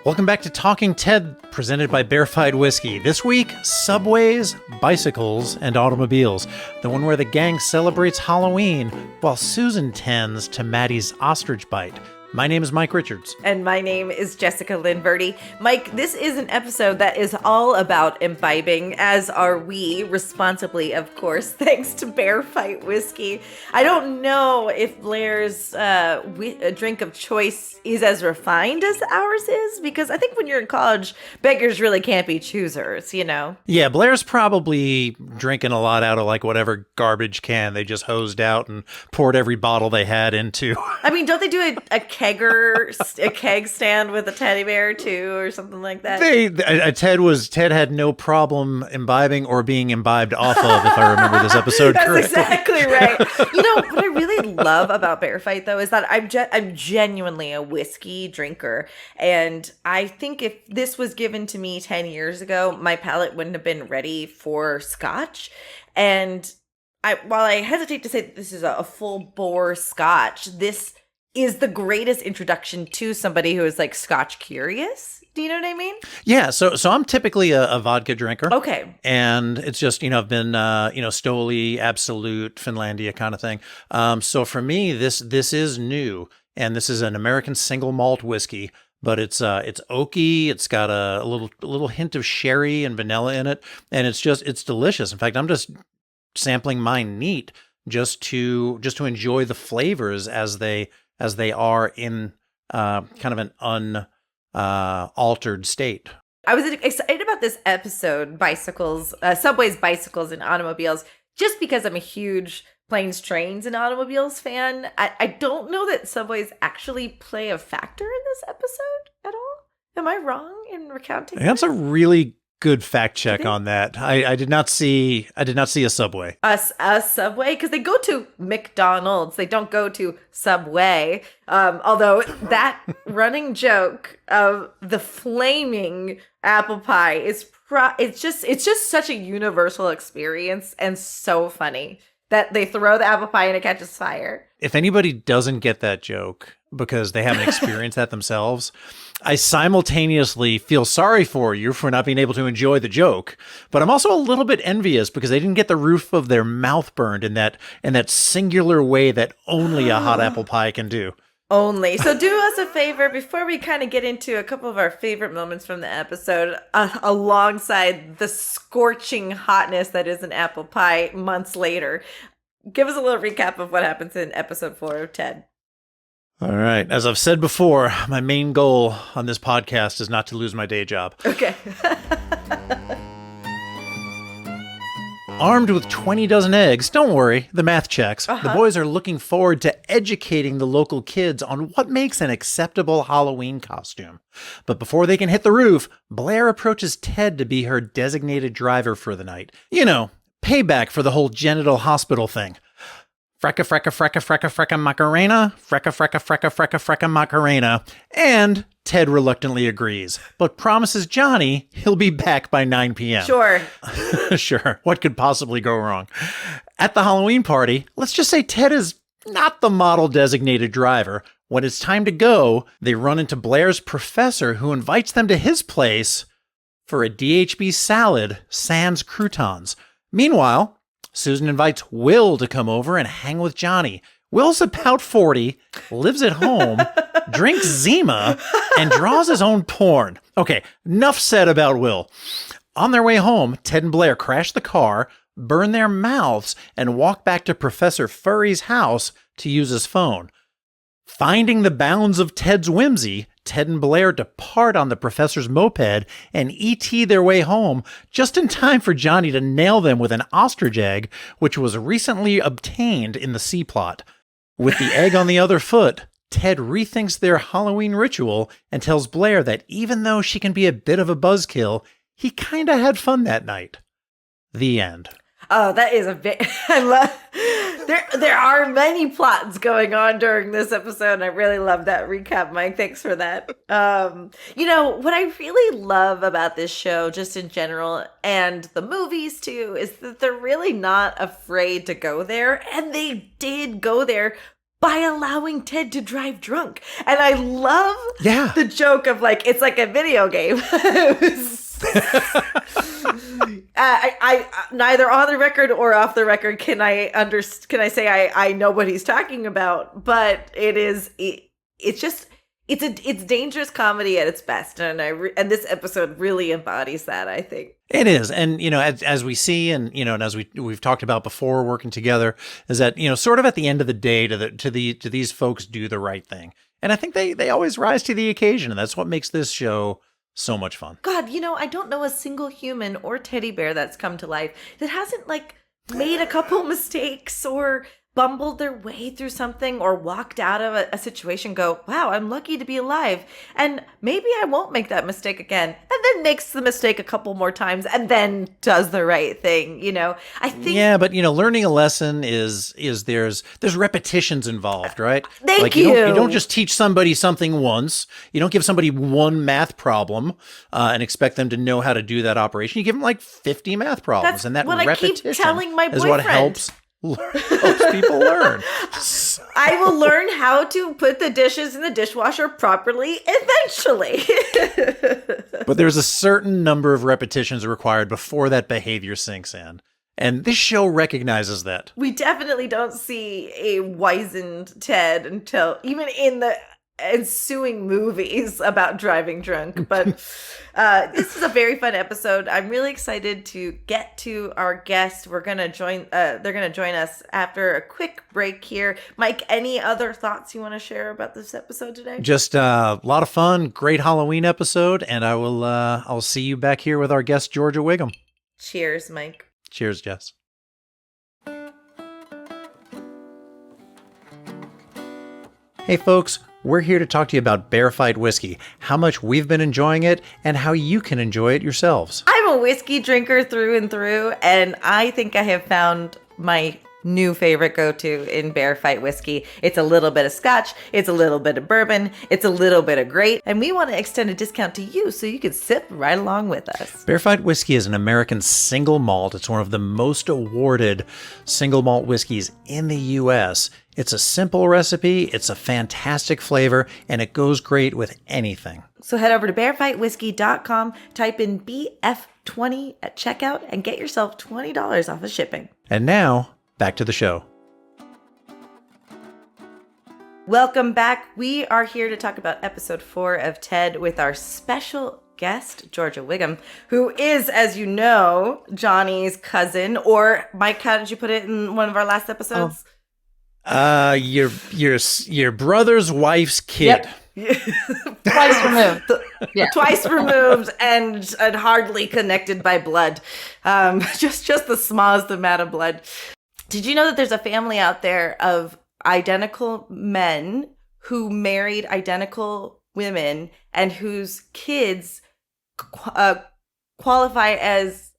Welcome back to Talking Ted, presented by Barefied Whiskey. This week, subways, bicycles, and automobiles. The one where the gang celebrates Halloween while Susan tends to Maddie's ostrich bite. My name is Mike Richards. And my name is Jessica Lynn Verdi. Mike, this is an episode that is all about imbibing, as are we, responsibly, of course, thanks to Barefight Whiskey. I don't know if Blaire's drink of choice is as refined as ours is, because I think when you're in college, beggars really can't be choosers, you know? Yeah, Blaire's probably drinking a lot out of like whatever garbage can they just hosed out and poured every bottle they had into. I mean, don't they do a keg stand with a teddy bear too, or something like that? Ted had no problem imbibing or being imbibed off of, if I remember this episode correctly. That's exactly right. You know what I really love about Bear Fight though is that I'm genuinely a whiskey drinker, and I think if this was given to me 10 years ago, my palate wouldn't have been ready for Scotch. And while I hesitate to say that this is a full bore Scotch, this is the greatest introduction to somebody who is like Scotch curious. Do you know what I mean? Yeah. So I'm typically a vodka drinker. Okay. And it's just, I've been, Stoli, Absolute, Finlandia kind of thing. So for me, this is new, and this is an American single malt whiskey, but it's oaky. It's got a little hint of sherry and vanilla in it. And it's delicious. In fact, I'm just sampling mine neat just to enjoy the flavors as they are in kind of an unaltered state. I was excited about this episode, subways, bicycles, and automobiles, just because I'm a huge planes, trains, and automobiles fan. I don't know that subways actually play a factor in this episode at all. Am I wrong in recounting? That's a really good fact check on that. I did not see a subway. A subway, because they go to McDonald's. They don't go to Subway. Although that running joke of the flaming apple pie is it's just such a universal experience and so funny that they throw the apple pie and it catches fire. If anybody doesn't get that joke because they haven't experienced that themselves, I simultaneously feel sorry for you for not being able to enjoy the joke, but I'm also a little bit envious because they didn't get the roof of their mouth burned in that singular way that only a hot apple pie can do. Only. So do us a favor before we kind of get into a couple of our favorite moments from the episode, alongside the scorching hotness that is an apple pie months later. Give us a little recap of what happens in episode 4 of Ted. All right. As I've said before, my main goal on this podcast is not to lose my day job. Okay. Armed with 20 dozen eggs, don't worry, the math checks. The boys are looking forward to educating the local kids on what makes an acceptable Halloween costume. But before they can hit the roof, Blaire approaches Ted to be her designated driver for the night. Payback for the whole genital hospital thing. Frecka, frecka, frecka, frecka, frecka, Macarena. Frecka, frecka, frecka, frecka, frecka, Macarena. And Ted reluctantly agrees, but promises Johnny he'll be back by 9 p.m. Sure. Sure. What could possibly go wrong? At the Halloween party, let's just say Ted is not the model designated driver. When it's time to go, they run into Blaire's professor, who invites them to his place for a DHB salad sans croutons. Meanwhile, Susan invites Will to come over and hang with Johnny. Will's about 40, lives at home, drinks Zima, and draws his own porn. Okay, enough said about Will. On their way home, Ted and Blaire crash the car, burn their mouths, and walk back to Professor Furry's house to use his phone. Finding the bounds of Ted's whimsy, Ted and Blaire depart on the professor's moped and ET their way home just in time for Johnny to nail them with an ostrich egg, which was recently obtained in the C-plot. With the egg on the other foot, Ted rethinks their Halloween ritual and tells Blaire that even though she can be a bit of a buzzkill, he kinda had fun that night. The end. Oh, that is a bit. I love. There are many plots going on during this episode, and I really love that recap, Mike. Thanks for that. What I really love about this show, just in general, and the movies too, is that they're really not afraid to go there, and they did go there. by allowing Ted to drive drunk. And I love Yeah. the joke of like, it's like a video game. I neither on the record or off the record can I say I know what he's talking about, but it's dangerous comedy at its best, and and this episode really embodies that, I think. It is. And, as we see, and, and as we've talked about before working together, is that, sort of at the end of the day to these folks do the right thing. And I think they always rise to the occasion. And that's what makes this show so much fun. God, I don't know a single human or teddy bear that's come to life that hasn't like made a couple mistakes or bumbled their way through something or walked out of a situation, go, wow, I'm lucky to be alive. And maybe I won't make that mistake again. And then makes the mistake a couple more times and then does the right thing, I think. Yeah, but learning a lesson is there's repetitions involved, right? Thank you. You don't just teach somebody something once. You don't give somebody one math problem and expect them to know how to do that operation. You give them like 50 math problems. That's and that what repetition I keep telling my is what boyfriend. helps people learn. I will learn how to put the dishes in the dishwasher properly eventually. But there's a certain number of repetitions required before that behavior sinks in. And this show recognizes that. We definitely don't see a wizened Ted until even in the ensuing movies about driving drunk. But this is a very fun episode. I'm really excited to get to our guest. They're gonna join us after a quick break here. Mike, any other thoughts you want to share about this episode today? Just a lot of fun, great Halloween episode, and I'll see you back here with our guest Giorgia Whigham. Cheers, Mike. Cheers, Jess. Hey folks, we're here to talk to you about Bear Fight Whiskey, how much we've been enjoying it, and how you can enjoy it yourselves. I'm a whiskey drinker through and through, and I think I have found my new favorite go-to in Bear Fight Whiskey. It's a little bit of scotch, it's a little bit of bourbon, it's a little bit of grape, and we want to extend a discount to you so you can sip right along with us. Bear Fight Whiskey is an American single malt. It's one of the most awarded single malt whiskeys in the U.S. It's a simple recipe, it's a fantastic flavor, and it goes great with anything. So head over to bearfightwhiskey.com, type in BF20 at checkout, and get yourself $20 off of shipping. And now, back to the show. Welcome back. We are here to talk about episode 4 of Ted with our special guest, Giorgia Whigham, who is, as you know, Johnny's cousin, or Mike, how did you put it in one of our last episodes? Your brother's wife's kid. Yep. Twice removed. Yeah. Twice removed and hardly connected by blood. Just the smallest amount of blood. Did you know that there's a family out there of identical men who married identical women and whose kids qualify as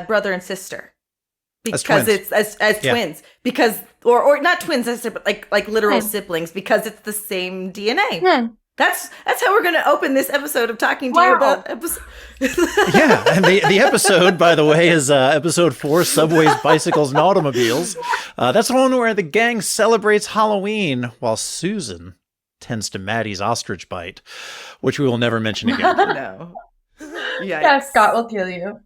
brother and sister? Because it's as twins, because or not twins, but like literal siblings, because it's the same DNA. Yeah. That's how we're going to open this episode of talking to you about episode. Yeah, and the episode, by the way, is episode 4, Subways, Bicycles, and Automobiles. That's the one where the gang celebrates Halloween while Susan tends to Maddie's ostrich bite, which we will never mention again. No. Yeah, Scott will kill you.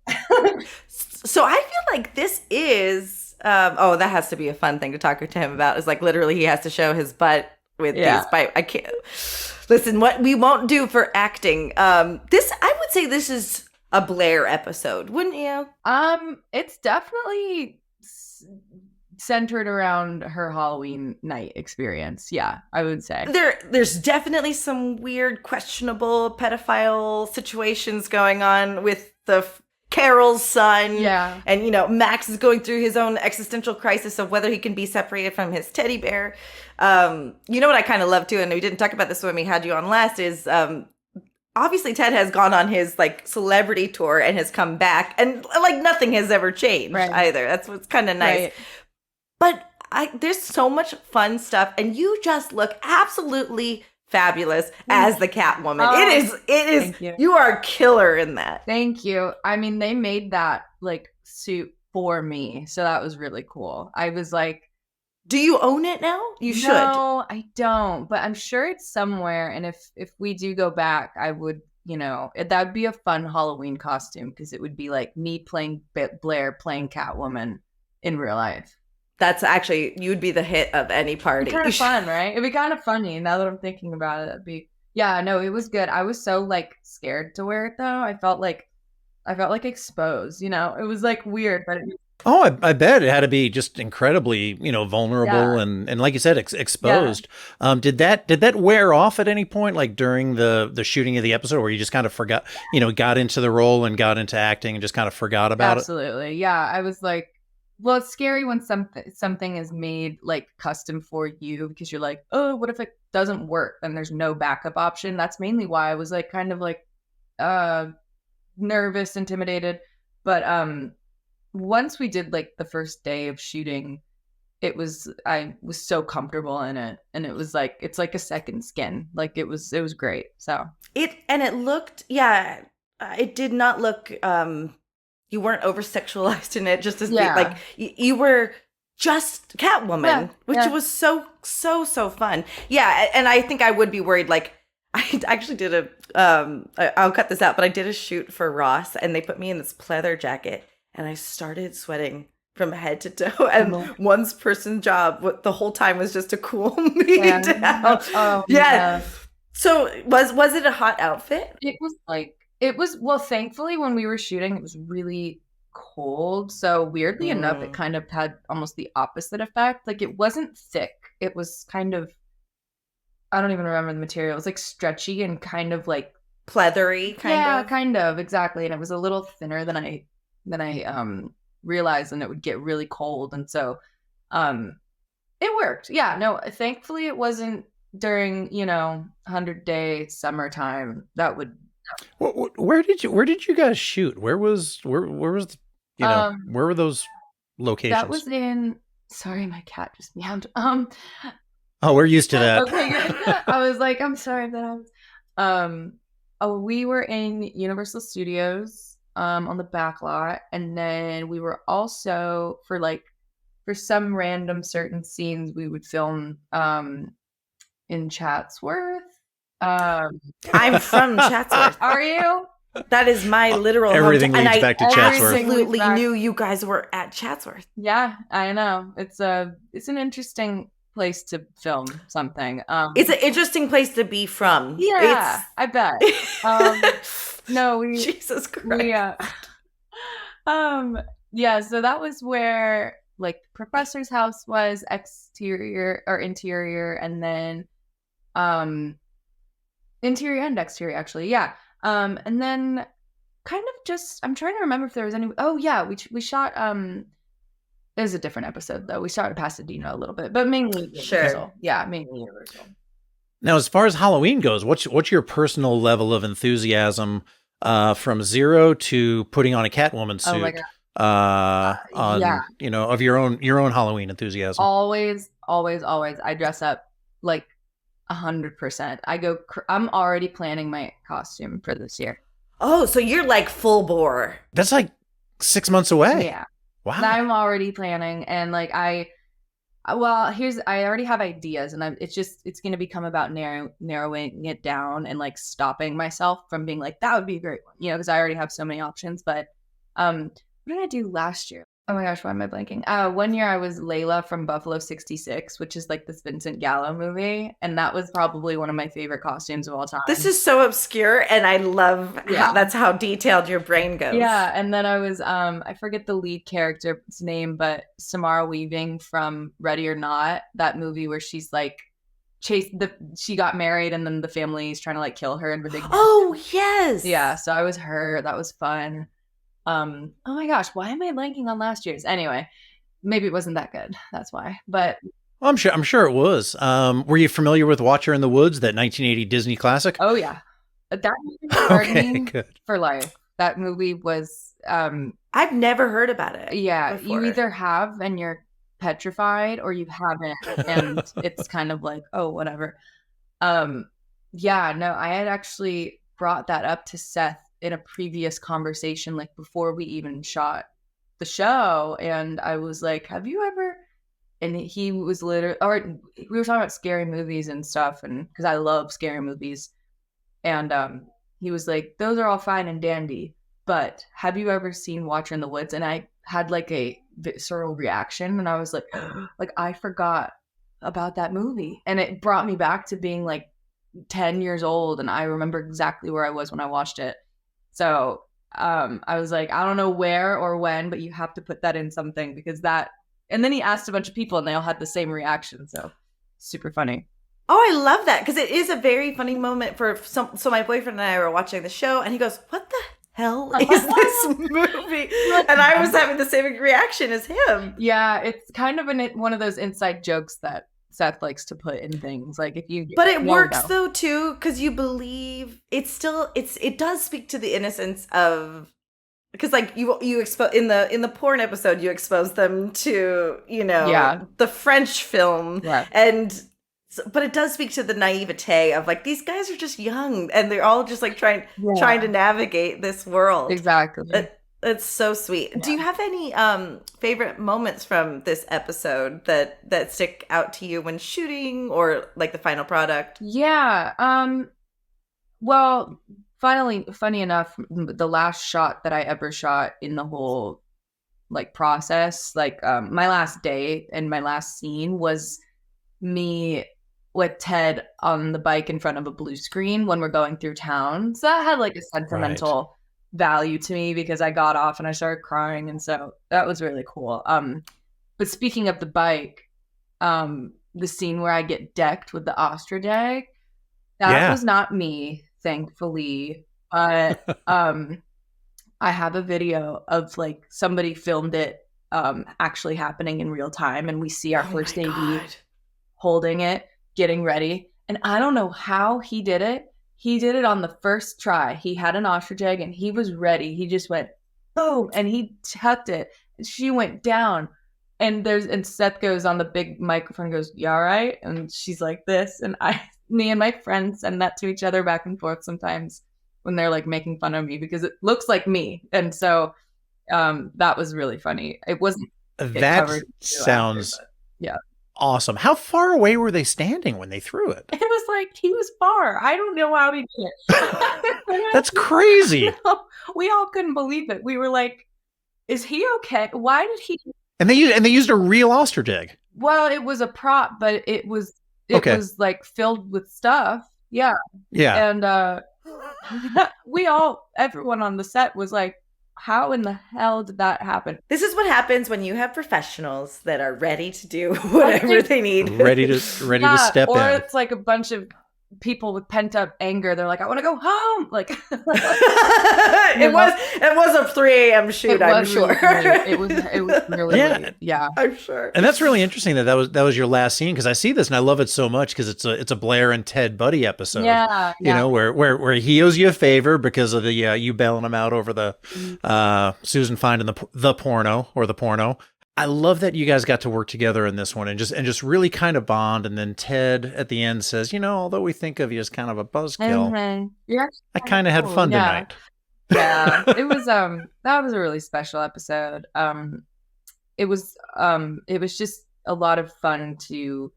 So I feel like this is, that has to be a fun thing to talk to him about. Is like literally he has to show his butt with these bite. I can't. Listen, what we won't do for acting. I would say this is a Blaire episode, wouldn't you? It's definitely centered around her Halloween night experience. Yeah, I would say. There's definitely some weird, questionable pedophile situations going on with the Carol's son. Yeah. And, Max is going through his own existential crisis of whether he can be separated from his teddy bear. You know what I kind of love too, and we didn't talk about this when we had you on last, is obviously Ted has gone on his celebrity tour and has come back, and nothing has ever changed either. That's what's kind of nice. Right. But there's so much fun stuff, and you just look absolutely fabulous as the Catwoman. It is. Thank you. You are a killer in that. Thank you. I mean, they made that suit for me, so that was really cool. I was like, Do you own it now? You should. No, I don't, but I'm sure it's somewhere. And if we do go back, I would, that would be a fun Halloween costume because it would be like me playing Blaire playing Catwoman in real life. That's actually, you'd be the hit of any party. Kind of fun, right? It'd be kind of funny now that I'm thinking about it. It'd be, yeah, no, it was good. I was so like scared to wear it though. I felt like exposed, it was like weird, but it was. Oh, I bet it had to be just incredibly, vulnerable and like you said, exposed. Yeah. Did that wear off at any point, like during the shooting of the episode, where you just kind of forgot, got into the role and got into acting and just kind of forgot about Absolutely. Yeah, I was like, well, it's scary when something is made like custom for you because you're like, oh, what if it doesn't work? Then there's no backup option. That's mainly why I was like kind of like nervous, intimidated, but once we did like the first day of shooting, I was so comfortable in it, and it was like it's like a second skin. Like it was great. So it looked, yeah, it did not look. You weren't over sexualized in it, just as like you were just Catwoman, which was so fun. Yeah, and I think I would be worried. Like I actually did I'll cut this out, but I did a shoot for Ross, and they put me in this pleather jacket. And I started sweating from head to toe. And one person's job the whole time was just to cool me down. Oh, yeah. So was it a hot outfit? It was, well, thankfully when we were shooting, it was really cold. So weirdly enough, it kind of had almost the opposite effect. Like it wasn't thick. It was kind of, I don't even remember the material. It was like stretchy and kind of like pleathery kind of. Yeah, kind of, exactly. And it was a little thinner than I realized, and it would get really cold, and so it worked. Yeah, no, thankfully it wasn't during 100-day summertime. That would. Where did you guys shoot? Where was where were those locations? That was in. Sorry, my cat just meowed. Oh, we're used to that. Okay, good. I was like, I'm sorry that we were in Universal Studios. On the back lot, and then we were also for some random certain scenes we would film in Chatsworth. I'm from Chatsworth. Are you? That is my literal everything hometown. leads back to Chatsworth. I absolutely knew you guys were at Chatsworth. Yeah, I know. It's an interesting place to film something. It's an interesting place to be from. Yeah, I bet. No, Jesus Christ. Yeah, so that was where like the professor's house was, exterior or interior, and then interior and exterior actually. Yeah. And then kind of just I'm trying to remember if there was any we shot it was a different episode though. We shot at Pasadena a little bit, but mainly Universal. Yeah, mainly Universal. Now, as far as Halloween goes, what's your personal level of enthusiasm from zero to putting on a Catwoman suit? Oh my God. Of your own Halloween enthusiasm. Always. I dress up like 100%. I'm already planning my costume for this year. Oh, so you're like full bore. That's like 6 months away. Yeah. Wow. I'm already planning, and like I already have ideas, and it's going to become about narrowing it down and like stopping myself from being like, that would be a great one, because I already have so many options. But what did I do last year? Oh my gosh, why am I blanking? One year I was Layla from Buffalo 66, which is like this Vincent Gallo movie, and that was probably one of my favorite costumes of all time. This is so obscure, and I love that's how detailed your brain goes. Yeah, and then I was I forget the lead character's name, but Samara Weaving from Ready or Not, that movie where she's like she got married and then the family is trying to like kill her and ridiculous. Oh yes. Yeah, so I was her. That was fun. Oh my gosh, why am I blanking on last year's? Anyway, maybe it wasn't that good. That's why. But well, I'm sure it was. Were you familiar with Watcher in the Woods, that 1980 Disney classic? Oh yeah. That movie good. For life. That movie was I've never heard about it. Yeah, before. You either have and you're petrified or you haven't, and it's kind of like, oh, whatever. Yeah, no, I had actually brought that up to Seth in a previous conversation, like before we even shot the show, and I was like, have you ever and he was literally, or we were talking about scary movies and stuff, and because I love scary movies, and he was like, those are all fine and dandy, but have you ever seen Watcher in the Woods? And I had like a visceral reaction, and I was like, like I forgot about that movie, and it brought me back to being like 10 years old, and I remember exactly where I was when I watched it. So I was like, I don't know where or when, but you have to put that in something, because that. And then he asked a bunch of people, and they all had the same reaction. So super funny. Oh, I love that, because it is a very funny moment for some. So my boyfriend and I were watching the show, and he goes, "What the hell is this movie?" And I was having the same reaction as him. Yeah, it's kind of one of those inside jokes that Seth likes to put in things. Like if you, but it works though too, because you believe it does speak to the innocence of. Because like you expose in the porn episode, you expose them to the French film, but it does speak to the naivete of like these guys are just young and they're all just like trying to navigate this world. Exactly. It's so sweet. Yeah. Do you have any favorite moments from this episode that stick out to you when shooting, or like the final product? Yeah. Well. Finally, funny enough, the last shot that I ever shot in the whole like process, like my last day and my last scene was me with Ted on the bike in front of a blue screen when we're going through town. So that had like a sentimental value to me, because I got off and I started crying, and so that was really cool. But speaking of the bike, the scene where I get decked with the ostrich egg, that was not me. Thankfully, but I have a video of like somebody filmed it actually happening in real time, and we see our first AD holding it, getting ready, and I don't know how he did it. He did it on the first try. He had an ostrich egg and he was ready. He just went boom, and he tucked it. And she went down, and Seth goes on the big microphone, goes, "You all right?" And she's like this, and me and my friends send that to each other back and forth sometimes when they're like making fun of me, because it looks like me. And so that was really funny. It wasn't. That sounds awesome. How far away were they standing when they threw it? It was like he was far. I don't know how he did it. That's crazy. We all couldn't believe it. We were like, "Is he okay? Why did he?" And they used a real ostrich egg. Well, it was a prop, but it was was like filled with stuff. Yeah. And everyone on the set was like, how in the hell did that happen? This is what happens when you have professionals that are ready to do whatever they need. Ready to step in. Or it's like a bunch of people with pent up anger. They're like, I want to go home. Like it was a 3 a.m. shoot, I'm sure. It was really late. Yeah. I'm sure. And that's really interesting that was your last scene, because I see this and I love it so much, because it's a Blaire and Ted buddy episode. Yeah. You know, where he owes you a favor because of the you bailing him out over the Susan finding the porno. I love that you guys got to work together in this one and just really kind of bond. And then Ted at the end says, although we think of you as kind of a buzzkill, I kind of had fun tonight. Yeah, it was that was a really special episode. It was just a lot of fun to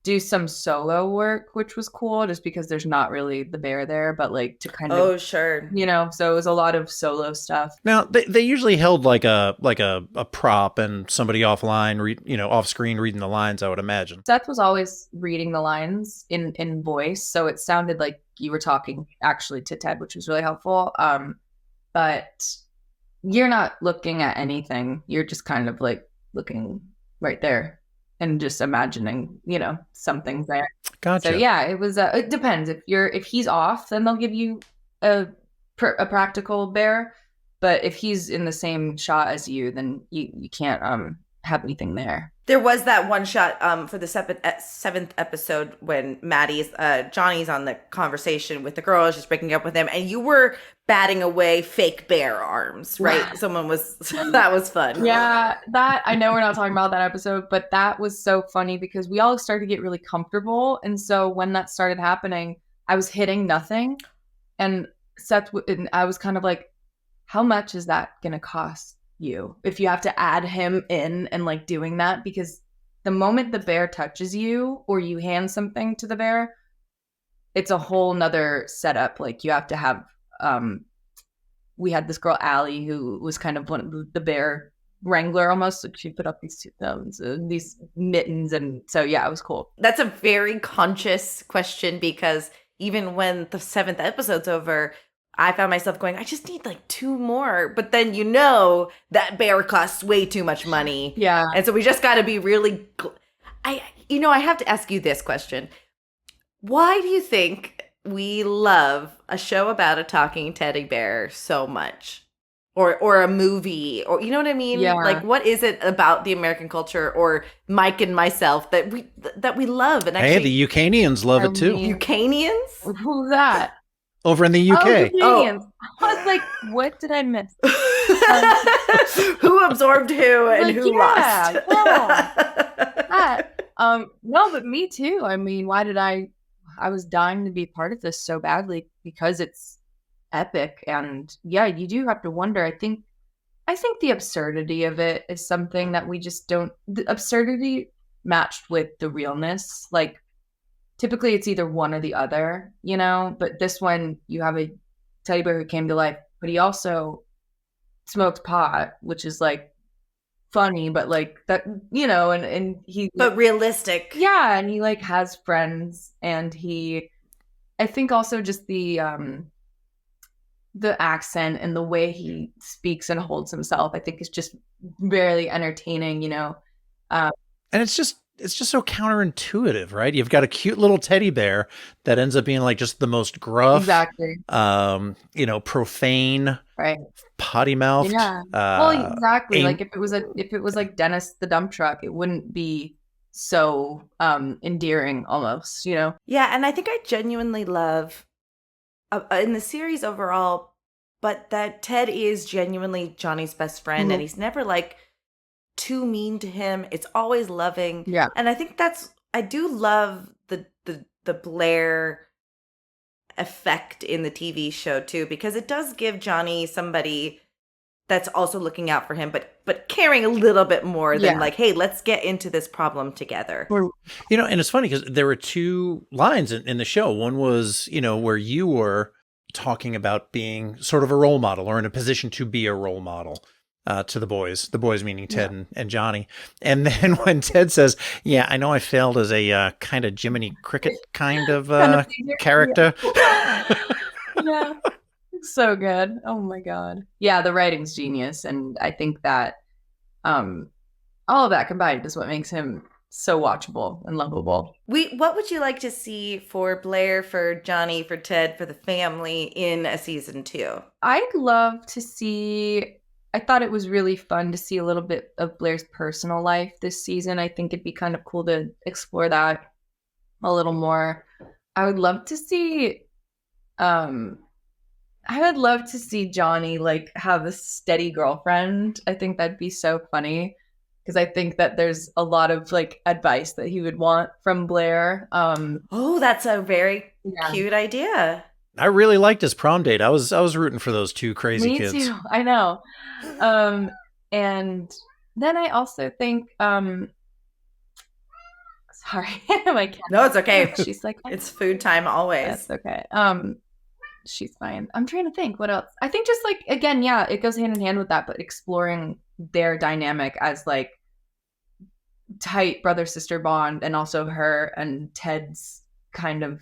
do some solo work, which was cool, just because there's not really the bear there, but like to kind of sure, so it was a lot of solo stuff. Now they usually held like a prop and somebody offline, off screen reading the lines, I would imagine. Seth was always reading the lines in voice, so it sounded like you were talking actually to Ted, which was really helpful. But you're not looking at anything. You're just kind of like looking right there and just imagining, something's there. Gotcha. So yeah, it was. It depends. If he's off, then they'll give you a practical bear. But if he's in the same shot as you, then you can't have anything there. There was that one shot for the seventh episode when Johnny's on the conversation with the girls, just breaking up with him, and you were batting away fake bear arms, right? That was fun. Yeah, that I know we're not talking about that episode, but that was so funny because we all started to get really comfortable, and so when that started happening, I was hitting nothing, and I was kind of like, how much is that gonna cost you if you have to add him in and like doing that, because the moment the bear touches you or you hand something to the bear, it's a whole nother setup. Like you have to have, we had this girl, Allie, who was kind of one of the bear wrangler almost. So she put up these mittens. And so, yeah, it was cool. That's a very conscious question, because even when the 7th episode's over, I found myself going, I just need like 2 more. But then that bear costs way too much money. Yeah. And so we just got to be really, I have to ask you this question. Why do you think we love a show about a talking teddy bear so much? Or a movie, or you know what I mean? Yeah. Like, what is it about the American culture or Mike and myself that we love? And actually, Hey, the Ukrainians love it too. Ukrainians? Who's that? Over in the UK. Oh, Canadians. I was like, what did I miss? Who absorbed who and who lost? No, but me too. I mean, why did I was dying to be part of this so badly because it's epic. And yeah, you do have to wonder. I think the absurdity of it is something that we just don't, the absurdity matched with the realness. Like typically it's either one or the other, but this one you have a teddy bear who came to life, but he also smoked pot, which is like funny, but like that, and he, but realistic. Yeah. And he like has friends, and I think also just the accent and the way he speaks and holds himself, I think is just very entertaining, And it's just so counterintuitive, right? You've got a cute little teddy bear that ends up being like just the most gruff, exactly, profane, right, potty mouthed. Yeah, well, exactly. Like if it was like Dennis the dump truck, it wouldn't be so endearing almost, Yeah, and I think I genuinely love in the series overall, but that Ted is genuinely Johnny's best friend, and he's never like too mean to him. It's always loving. Yeah. And I think I do love the Blaire effect in the TV show too, because it does give Johnny somebody that's also looking out for him, but caring a little bit more than like, hey, let's get into this problem together. And it's funny because there were 2 lines in the show. One was, where you were talking about being sort of a role model or in a position to be a role model to the boys meaning Ted and Johnny. And then when Ted says, yeah, I know I failed as a kind of Jiminy Cricket kind of character. Yeah. So good. Oh my God. Yeah, the writing's genius. And I think that all of that combined is what makes him so watchable and lovable. What would you like to see for Blaire, for Johnny, for Ted, for the family in a season 2? I'd love to see, I thought it was really fun to see a little bit of Blaire's personal life this season. I think it'd be kind of cool to explore that a little more. I would love to see Johnny like have a steady girlfriend. I think that'd be so funny, because I think that there's a lot of like advice that he would want from Blaire. Oh, that's a very cute idea. I really liked his prom date. I was rooting for those 2 crazy Me kids. too. I know. And then I also think sorry, my cat. No, it's okay. She's like, it's food time always. That's okay. She's fine. I'm trying to think what else. I think just like, again, yeah, it goes hand in hand with that, but exploring their dynamic as like tight brother-sister bond, and also her and Ted's kind of,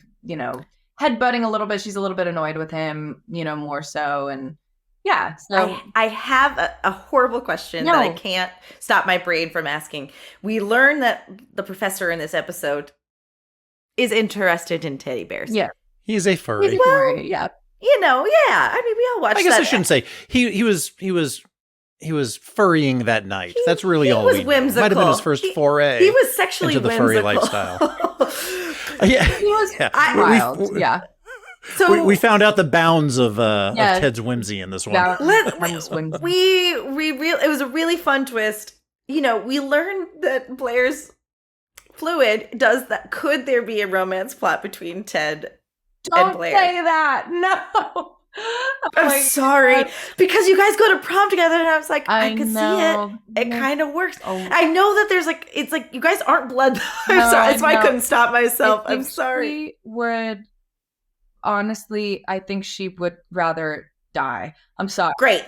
headbutting a little bit. She's a little bit annoyed with him, more so. And yeah, so I have a horrible question that I can't stop my brain from asking. We learn that the professor in this episode is interested in teddy bears. Yeah. He's a furry. Well, yeah. I mean, we all watched. I guess I shouldn't say he was furrying that night. That's really all we know. Whimsical. Might have been his first foray. He was sexually into the whimsical. furry lifestyle. Yeah, he was wild. Yeah. So we found out the bounds of Ted's whimsy in this one. it was a really fun twist. We learned that Blaire's fluid does that. Could there be a romance plot between Ted and Blaire? Don't say that. No. I'm my sorry, God. because you guys go to prom together, and I was like, I I could see know. it. It kind of works. Oh. I know that there's like, it's like you guys aren't blood. I'm No, sorry. That's why I know. couldn't stop myself. I I'm think sorry. she would, honestly, I think she would rather die. I'm sorry. Great.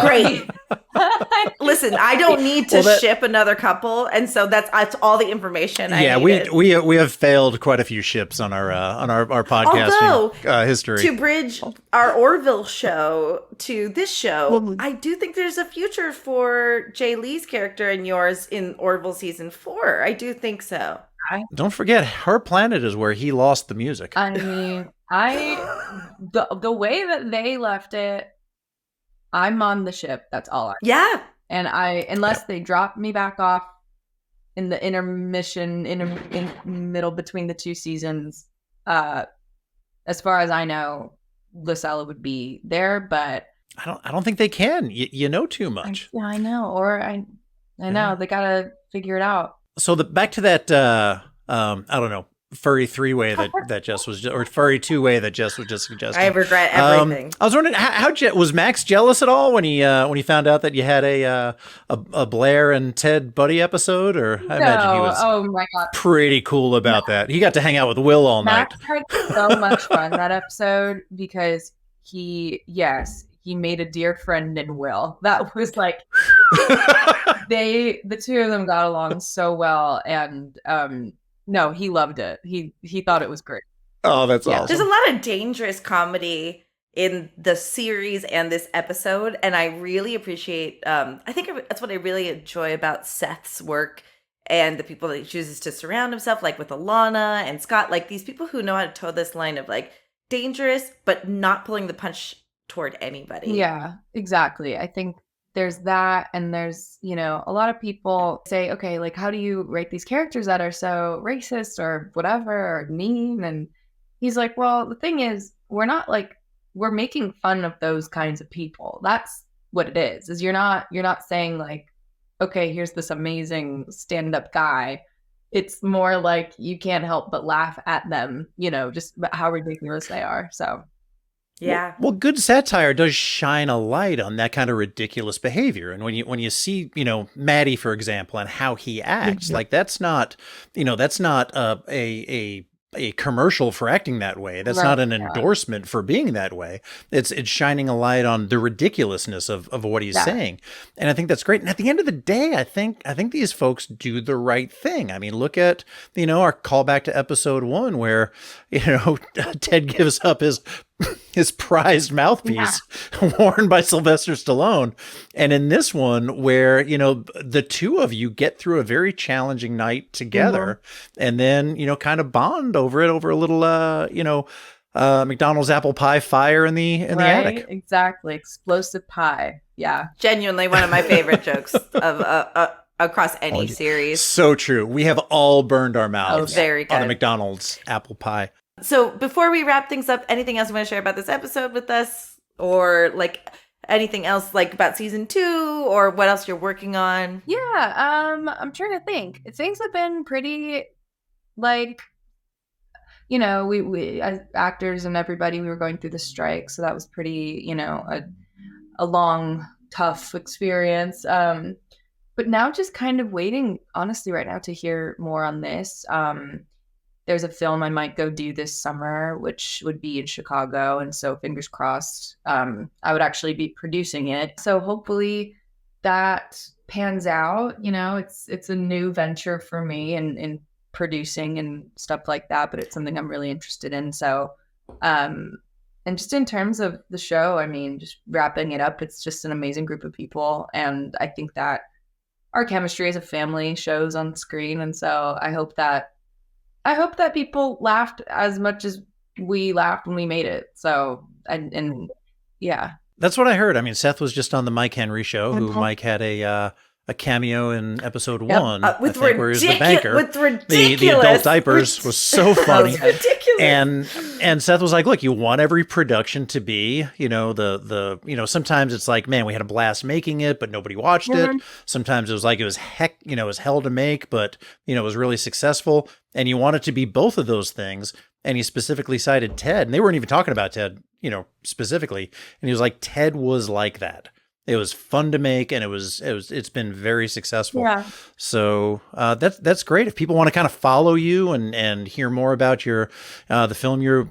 Great. Listen, I don't need to ship another couple, and so that's all the information I needed. we have failed quite a few ships on our podcasting history. To bridge our Orville show to this show, I do think there's a future for Jay Lee's character and yours in Orville season 4. I do think so. Don't forget, her planet is where he lost the music. I mean, the way that they left it, I'm on the ship. That's all. Yeah. And unless they drop me back off in the intermission, in middle between the 2 seasons, as far as I know, Lucella would be there, but I don't think they can. You know too much. I know, or I know they gotta figure it out. So back to that, I don't know, furry 3-way that Jess was, or furry 2-way that Jess was just suggesting. I regret everything. I was wondering, how was Max jealous at all when he found out that you had a Blaire and Ted buddy episode? Or I imagine he was oh my God, pretty cool about that. He got to hang out with Will all Max night. had so much fun that episode because he made a dear friend in Will. That was like the 2 of them got along so well, and no, he loved it. He thought it was great. Oh, that's awesome. There's a lot of dangerous comedy in the series and this episode, and I really appreciate, I think that's what I really enjoy about Seth's work and the people that he chooses to surround himself, like with Alanna and Scott, like these people who know how to toe this line of like dangerous, but not pulling the punch toward anybody. Yeah, exactly. I think there's that, and there's, a lot of people say, okay, like, how do you rate these characters that are so racist or whatever or mean? And he's like, well, the thing is, we're making fun of those kinds of people. That's what it is you're not saying like, okay, here's this amazing stand-up guy. It's more like you can't help but laugh at them, just how ridiculous they are. So yeah. Well, good satire does shine a light on that kind of ridiculous behavior. And when you see, Maddie, for example, and how he acts, like that's not a commercial for acting that way. That's not an endorsement for being that way. It's shining a light on the ridiculousness of what he's saying. And I think that's great. And at the end of the day, I think these folks do the right thing. I mean, look at, our callback to episode 1 where, Ted gives up his prized mouthpiece worn by Sylvester Stallone. And in this one where, the 2 of you get through a very challenging night together and then, kind of bond over a little, McDonald's apple pie fire in the attic. Exactly. Explosive pie. Yeah. Genuinely one of my favorite jokes of across any series. So true. We have all burned our mouths very good. on a McDonald's apple pie. So before we wrap things up, anything else you want to share about this episode with us? Or like anything else like about season 2 or what else you're working on? Yeah. I'm trying to think. Things have been pretty like, we as actors and everybody, we were going through the strike. So that was pretty, a long, tough experience. But now just kind of waiting, honestly, right now to hear more on this. There's a film I might go do this summer, which would be in Chicago. And so fingers crossed, I would actually be producing it. So hopefully that pans out. It's a new venture for me in producing and stuff like that, but it's something I'm really interested in. So, and just in terms of the show, I mean, just wrapping it up, it's just an amazing group of people. And I think that our chemistry as a family shows on screen. And so I hope that people laughed as much as we laughed when we made it. So, and yeah. That's what I heard. I mean, Seth was just on the Mike Henry show, who Mike had a cameo in episode 1, with where he was the banker. With ridiculous. The adult diapers was so funny. Ridiculous. And Seth was like, look, you want every production to be, sometimes it's like, man, we had a blast making it, but nobody watched it. Sometimes it was like, it was hell to make, but, it was really successful. And you want it to be both of those things. and he specifically cited Ted, and they weren't even talking about Ted, specifically. And he was like, Ted was like that. It was fun to make, and it's been very successful. Yeah. So that's great. If people want to kind of follow you and hear more about your the film you're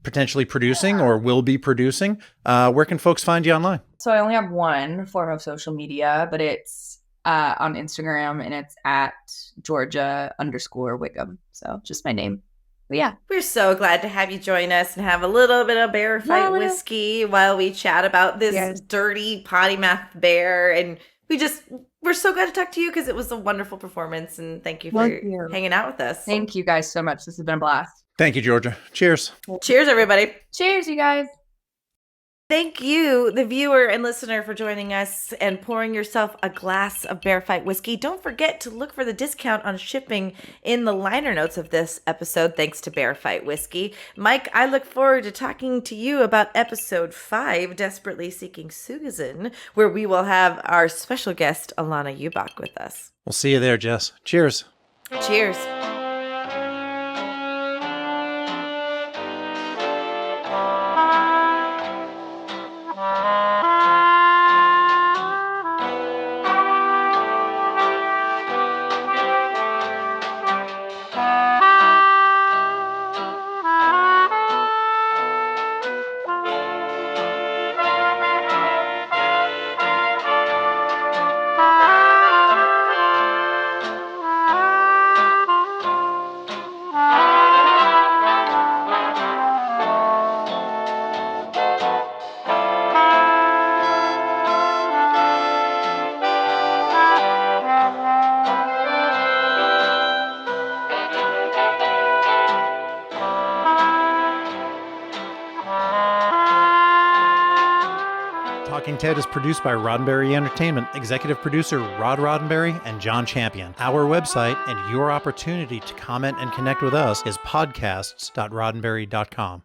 potentially producing or will be producing, where can folks find you online? So I only have one form of social media, but it's on Instagram, and it's at Giorgia_Whigham. So just my name. But yeah. We're so glad to have you join us and have a little bit of bear fight whiskey while we chat about this dirty potty mouth bear. And we're so glad to talk to you because it was a wonderful performance. And thank you for hanging out with us. Thank you guys so much. This has been a blast. Thank you, Giorgia. Cheers. Cheers, everybody. Cheers, you guys. Thank you, the viewer and listener, for joining us and pouring yourself a glass of Bear Fight whiskey. Don't forget to look for the discount on shipping in the liner notes of this episode, thanks to Bear Fight whiskey. Mike, I look forward to talking to you about episode 5, Desperately Seeking Susan, where we will have our special guest, Alanna Ubach, with us. We'll see you there, Jess. Cheers. Cheers. Ted is produced by Roddenberry Entertainment, executive producer Rod Roddenberry and John Champion. Our website and your opportunity to comment and connect with us is podcasts.roddenberry.com.